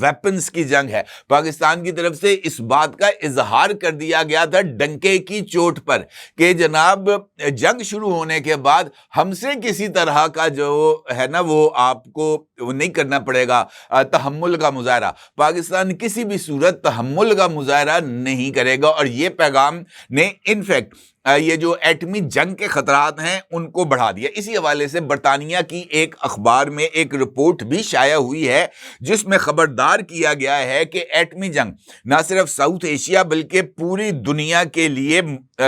Weapons کی جنگ ہے؟ پاکستان کی طرف سے اس بات کا اظہار کر دیا گیا تھا ڈنکے کی چوٹ پر کہ جناب جنگ شروع ہونے کے بعد ہم سے کسی طرح کا جو ہے نا وہ آپ کو نہیں کرنا پڑے گا تحمل کا مظاہرہ. پاکستان کسی بھی صورت تحمل کا مظاہرہ نہیں کرے گا, اور یہ پیغام نے انفیکٹ یہ جو ایٹمی جنگ کے خطرات ہیں ان کو بڑھا دیا. اسی حوالے سے برطانیہ کی ایک اخبار میں ایک رپورٹ بھی شائع ہوئی ہے جس میں خبردار کیا گیا ہے کہ ایٹمی جنگ نہ صرف ساؤتھ ایشیا بلکہ پوری دنیا کے لیے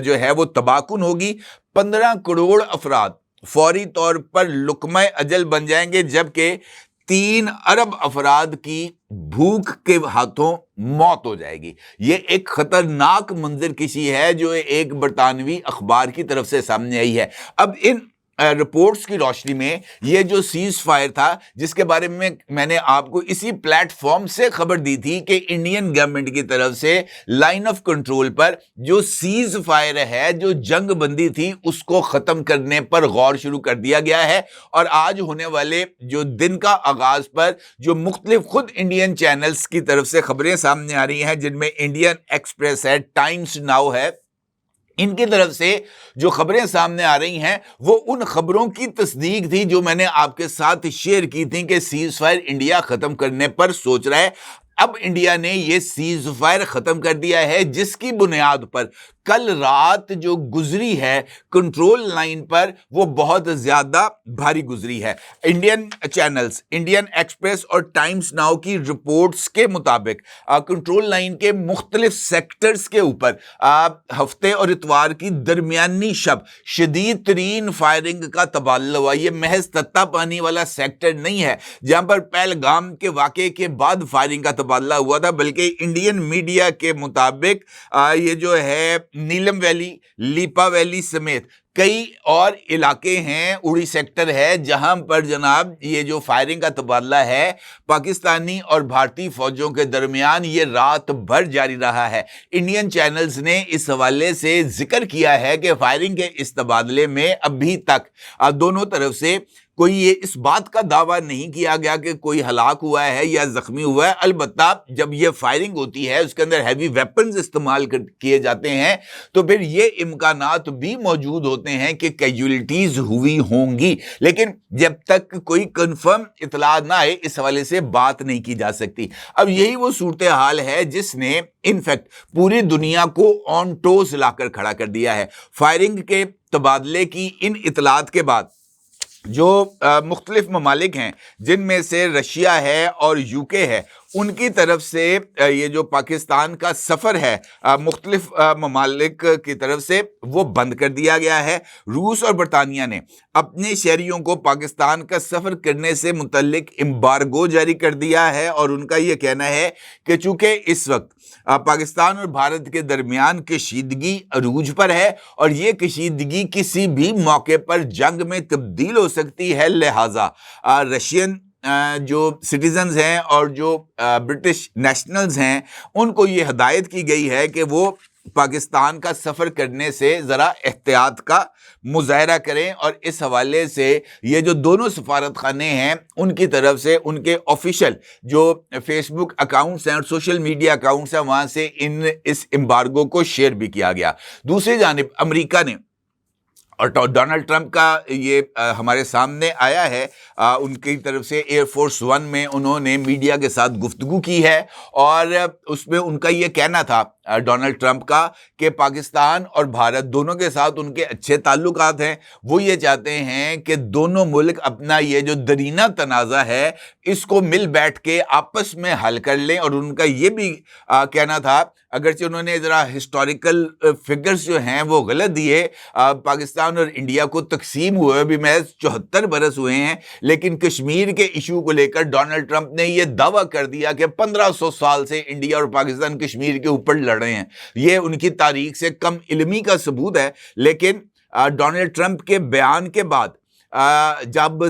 جو ہے وہ تباہ کن ہوگی. 15 کروڑ افراد فوری طور پر لقمہ اجل بن جائیں گے, جبکہ 3 ارب افراد کی بھوک کے ہاتھوں موت ہو جائے گی. یہ ایک خطرناک منظر کشی ہے جو ایک برطانوی اخبار کی طرف سے سامنے آئی ہے. اب ان رپورٹس کی روشنی میں یہ جو سیز فائر تھا جس کے بارے میں نے آپ کو اسی پلیٹ فارم سے خبر دی تھی کہ انڈین گورنمنٹ کی طرف سے لائن آف کنٹرول پر جو سیز فائر ہے, جو جنگ بندی تھی, اس کو ختم کرنے پر غور شروع کر دیا گیا ہے. اور آج ہونے والے جو دن کا آغاز پر جو مختلف خود انڈین چینلز کی طرف سے خبریں سامنے آ رہی ہیں, جن میں انڈین ایکسپریس ہے, ٹائمز ناؤ ہے, ان کی طرف سے جو خبریں سامنے آ رہی ہیں وہ ان خبروں کی تصدیق تھی جو میں نے آپ کے ساتھ شیئر کی تھی کہ سیز فائر انڈیا ختم کرنے پر سوچ رہا ہے. اب انڈیا نے یہ سیز فائر ختم کر دیا ہے, جس کی بنیاد پر کل رات جو گزری ہے کنٹرول لائن پر وہ بہت زیادہ بھاری گزری ہے. انڈین چینلز, انڈین ایکسپریس اور ٹائمز ناؤ کی رپورٹس کے مطابق کنٹرول لائن کے مختلف سیکٹرز کے اوپر ہفتے اور اتوار کی درمیانی شب شدید ترین فائرنگ کا تبادلہ ہوا. یہ محض تتا پانی والا سیکٹر نہیں ہے جہاں پر پہلگام کے واقعے کے بعد فائرنگ کا تبادلہ ہوا تھا, بلکہ انڈین میڈیا کے مطابق یہ جو ہے نیلم ویلی, لیپا ویلی سمیت کئی اور علاقے ہیں, اڑی سیکٹر ہے, جہاں پر جناب یہ جو فائرنگ کا تبادلہ ہے پاکستانی اور بھارتی فوجوں کے درمیان یہ رات بھر جاری رہا ہے. انڈین چینلز نے اس حوالے سے ذکر کیا ہے کہ فائرنگ کے اس تبادلے میں ابھی تک دونوں طرف سے کوئی یہ اس بات کا دعویٰ نہیں کیا گیا کہ کوئی ہلاک ہوا ہے یا زخمی ہوا ہے. البتہ جب یہ فائرنگ ہوتی ہے اس کے اندر ہیوی ویپنز استعمال کیے جاتے ہیں تو پھر یہ امکانات بھی موجود ہوتے ہیں کہ کیجولیٹیز ہوئی ہوں گی, لیکن جب تک کوئی کنفرم اطلاع نہ آئے اس حوالے سے بات نہیں کی جا سکتی. اب یہی وہ صورتحال ہے جس نے انفیکٹ پوری دنیا کو آن ٹوز لا کر کھڑا کر دیا ہے. فائرنگ کے تبادلے کی ان اطلاعات کے بعد جو مختلف ممالک ہیں جن میں سے رشیا ہے اور یو کے ہے, ان کی طرف سے یہ جو پاکستان کا سفر ہے مختلف ممالک کی طرف سے وہ بند کر دیا گیا ہے. روس اور برطانیہ نے اپنے شہریوں کو پاکستان کا سفر کرنے سے متعلق امبارگو جاری کر دیا ہے, اور ان کا یہ کہنا ہے کہ چونکہ اس وقت پاکستان اور بھارت کے درمیان کشیدگی عروج پر ہے اور یہ کشیدگی کسی بھی موقع پر جنگ میں تبدیل ہو سکتی ہے, لہٰذا رشین جو سٹیزنز ہیں اور جو برٹش نیشنلز ہیں ان کو یہ ہدایت کی گئی ہے کہ وہ پاکستان کا سفر کرنے سے ذرا احتیاط کا مظاہرہ کریں. اور اس حوالے سے یہ جو دونوں سفارت خانے ہیں ان کی طرف سے ان کے آفیشیل جو فیس بک اکاؤنٹس ہیں اور سوشل میڈیا اکاؤنٹس ہیں وہاں سے اس امبارگو کو شیئر بھی کیا گیا. دوسری جانب امریکہ نے اور ڈونلڈ ٹرمپ کا یہ ہمارے سامنے آیا ہے, ان کی طرف سے ایئر فورس 1 میں انہوں نے میڈیا کے ساتھ گفتگو کی ہے اور اس میں ان کا یہ کہنا تھا ڈونلڈ ٹرمپ کا کہ پاکستان اور بھارت دونوں کے ساتھ ان کے اچھے تعلقات ہیں. وہ یہ چاہتے ہیں کہ دونوں ملک اپنا یہ جو درینہ تنازع ہے اس کو مل بیٹھ کے آپس میں حل کر لیں. اور ان کا یہ بھی کہنا تھا, اگرچہ انہوں نے ذرا ہسٹوریکل فگرز جو ہیں وہ غلط دیے, پاکستان اور انڈیا کو تقسیم ہوئے بھی محض 74 برس ہوئے ہیں, لیکن کشمیر کے ایشو کو لے کر ڈونلڈ ٹرمپ نے یہ دعویٰ کر دیا کہ 1500 سال سے انڈیا اور پاکستان کشمیر کے اوپر لڑ رہے ہیں. یہ ان کی تاریخ سے کم علمی کا ثبوت ہے. لیکن ڈونلڈ ٹرمپ کے بیان کے بعد جب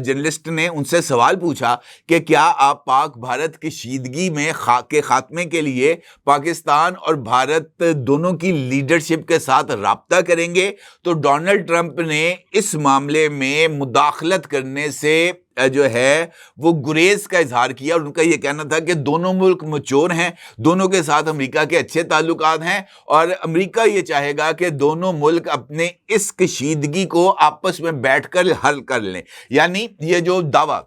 جرنلسٹ نے ان سے سوال پوچھا کہ کیا آپ پاک بھارت کشیدگی میں کے خاتمے کے لیے پاکستان اور بھارت دونوں کی لیڈرشپ کے ساتھ رابطہ کریں گے, تو ڈونلڈ ٹرمپ نے اس معاملے میں مداخلت کرنے سے جو ہے وہ گریز کا اظہار کیا، اور ان کا یہ کہنا تھا کہ دونوں ملک مچور ہیں، دونوں کے ساتھ امریکہ کے اچھے تعلقات ہیں، اور امریکہ یہ چاہے گا کہ دونوں ملک اپنے اس کشیدگی کو آپس میں بیٹھ کر حل کر لیں۔ یعنی یہ جو دعویٰ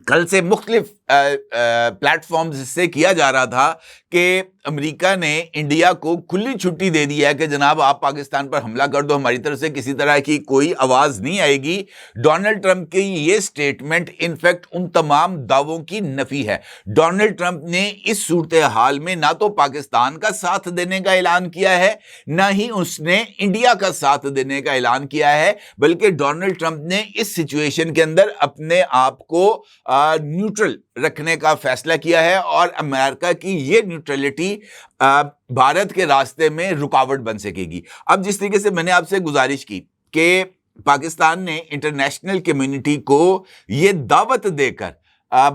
کل سے مختلف پلیٹ فارمز سے کیا جا رہا تھا کہ امریکہ نے انڈیا کو کھلی چھٹی دے دی ہے کہ جناب آپ پاکستان پر حملہ کر دو، ہماری طرف سے کسی طرح کی کوئی آواز نہیں آئے گی، ڈونلڈ ٹرمپ کی یہ سٹیٹمنٹ انفیکٹ ان تمام دعووں کی نفی ہے۔ ڈونلڈ ٹرمپ نے اس صورتحال میں نہ تو پاکستان کا ساتھ دینے کا اعلان کیا ہے، نہ ہی اس نے انڈیا کا ساتھ دینے کا اعلان کیا ہے، بلکہ ڈونلڈ ٹرمپ نے اس سچویشن کے اندر اپنے آپ کو نیوٹرل رکھنے کا فیصلہ کیا ہے، اور امریکہ کی یہ نیوٹرلٹی بھارت کے راستے میں رکاوٹ بن سکے گی۔ اب جس طریقے سے میں نے آپ سے گزارش کی کہ پاکستان نے انٹرنیشنل کمیونٹی کو یہ دعوت دے کر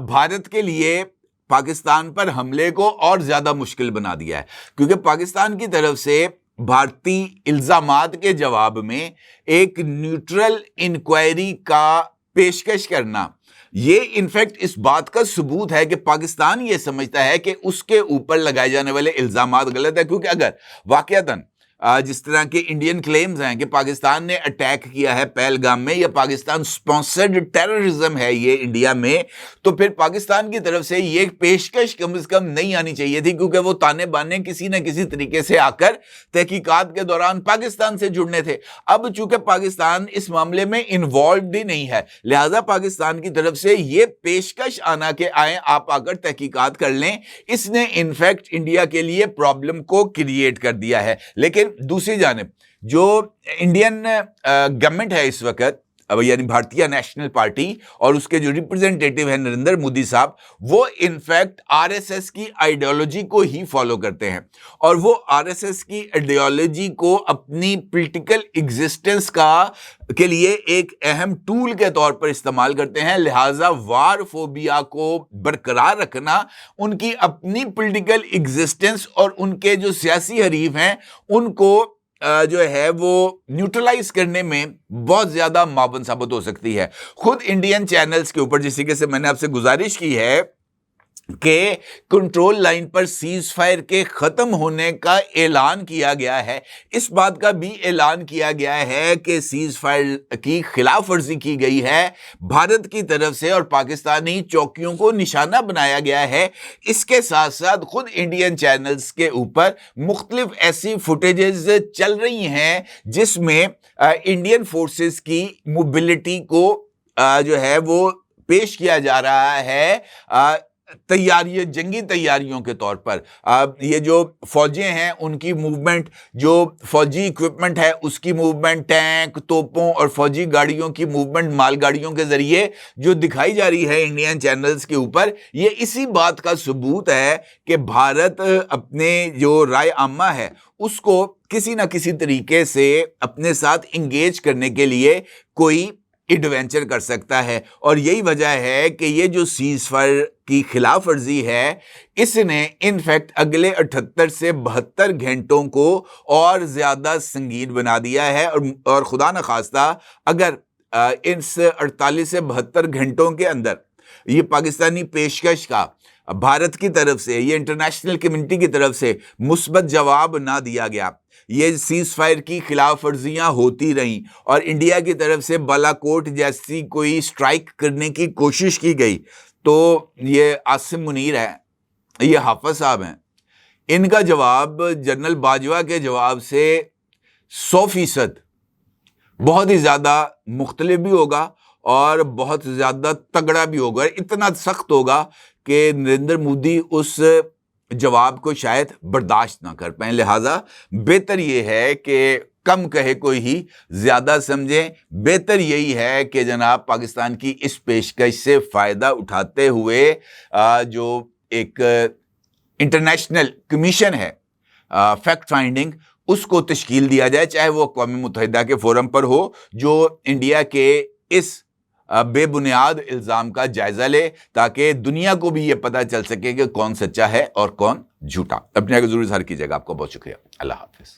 بھارت کے لیے پاکستان پر حملے کو اور زیادہ مشکل بنا دیا ہے، کیونکہ پاکستان کی طرف سے بھارتی الزامات کے جواب میں ایک نیوٹرل انکوائری کا پیشکش کرنا، یہ انفیکٹ اس بات کا ثبوت ہے کہ پاکستان یہ سمجھتا ہے کہ اس کے اوپر لگائے جانے والے الزامات غلط ہے، کیونکہ اگر واقعتاً جس طرح کے انڈین کلیمز ہیں کہ پاکستان نے اٹیک کیا ہے پہلگام میں، یا پاکستان سپانسرڈ ٹیررزم ہے یہ انڈیا میں، تو پھر پاکستان کی طرف سے یہ پیشکش کم از کم نہیں آنی چاہیے تھی، کیونکہ وہ تانے بانے کسی نہ کسی طریقے سے آ کر تحقیقات کے دوران پاکستان سے جڑنے تھے۔ اب چونکہ پاکستان اس معاملے میں انوالوڈ ہی نہیں ہے، لہٰذا پاکستان کی طرف سے یہ پیشکش آنا کہ آئیں آپ آ کر تحقیقات کر لیں، اس نے انفیکٹ انڈیا کے لیے پرابلم کو کریٹ کر دیا ہے۔ لیکن دوسری جانب جو انڈین گورنمنٹ ہے اس وقت، یعنی بھارتیہ نیشنل پارٹی، اور اس کے جو ریپرزنٹیٹیو ہیں نریندر مودی صاحب، وہ انفیکٹ آر ایس ایس کی آئیڈیالوجی کو ہی فالو کرتے ہیں، اور وہ آر ایس ایس کی آئیڈیالوجی کو اپنی پولیٹیکل ایگزسٹنس کے لیے ایک اہم ٹول کے طور پر استعمال کرتے ہیں۔ لہٰذا وار فوبیا کو برقرار رکھنا ان کی اپنی پولیٹیکل ایگزسٹنس اور ان کے جو سیاسی حریف ہیں ان کو جو ہے وہ نیوٹرلائز کرنے میں بہت زیادہ معاون ثابت ہو سکتی ہے۔ خود انڈین چینلز کے اوپر جس طریقے سے میں نے آپ سے گزارش کی ہے کہ کنٹرول لائن پر سیز فائر کے ختم ہونے کا اعلان کیا گیا ہے، اس بات کا بھی اعلان کیا گیا ہے کہ سیز فائر کی خلاف ورزی کی گئی ہے بھارت کی طرف سے، اور پاکستانی چوکیوں کو نشانہ بنایا گیا ہے۔ اس کے ساتھ ساتھ خود انڈین چینلز کے اوپر مختلف ایسی فوٹیجز چل رہی ہیں جس میں انڈین فورسز کی موبلٹی کو جو ہے وہ پیش کیا جا رہا ہے جنگی تیاریوں کے طور پر۔ یہ جو فوجیں ہیں ان کی موومنٹ، جو فوجی ایکوپمنٹ ہے اس کی موومنٹ، ٹینک، توپوں اور فوجی گاڑیوں کی موومنٹ مال گاڑیوں کے ذریعے جو دکھائی جا رہی ہے انڈین چینلز کے اوپر، یہ اسی بات کا ثبوت ہے کہ بھارت اپنے جو رائے عامہ ہے اس کو کسی نہ کسی طریقے سے اپنے ساتھ انگیج کرنے کے لیے کوئی ایڈوینچر کر سکتا ہے، اور یہی وجہ ہے کہ یہ جو سیز فائر کی خلاف ورزی ہے اس نے انفیکٹ اگلے 78 سے 72 گھنٹوں کو اور زیادہ سنگین بنا دیا ہے، اور خدا نخواستہ اگر اس 48 سے 72 گھنٹوں کے اندر یہ پاکستانی پیشکش کا بھارت کی طرف سے، یہ انٹرنیشنل کمیونٹی کی طرف سے مثبت جواب نہ دیا گیا، یہ سیز فائر کی خلاف ورزیاں ہوتی رہیں اور انڈیا کی طرف سے بالاکوٹ جیسی کوئی سٹرائک کرنے کی کوشش کی گئی، تو یہ عاصم منیر ہے، یہ حافظ صاحب ہیں، ان کا جواب جنرل باجوہ کے جواب سے 100% بہت ہی زیادہ مختلف بھی ہوگا اور بہت زیادہ تگڑا بھی ہوگا، اتنا سخت ہوگا کہ نریندر مودی اس جواب کو شاید برداشت نہ کر پائیں۔ لہٰذا بہتر یہ ہے کہ کم کہے کوئی ہی زیادہ سمجھیں، بہتر یہی ہے کہ جناب پاکستان کی اس پیشکش سے فائدہ اٹھاتے ہوئے جو ایک انٹرنیشنل کمیشن ہے فیکٹ فائنڈنگ، اس کو تشکیل دیا جائے، چاہے وہ اقوام متحدہ کے فورم پر ہو، جو انڈیا کے اس بے بنیاد الزام کا جائزہ لے، تاکہ دنیا کو بھی یہ پتہ چل سکے کہ کون سچا ہے اور کون جھوٹا۔ اپنے آگے ضرور اظہار کیجیے گا۔ آپ کو بہت شکریہ۔ اللہ حافظ۔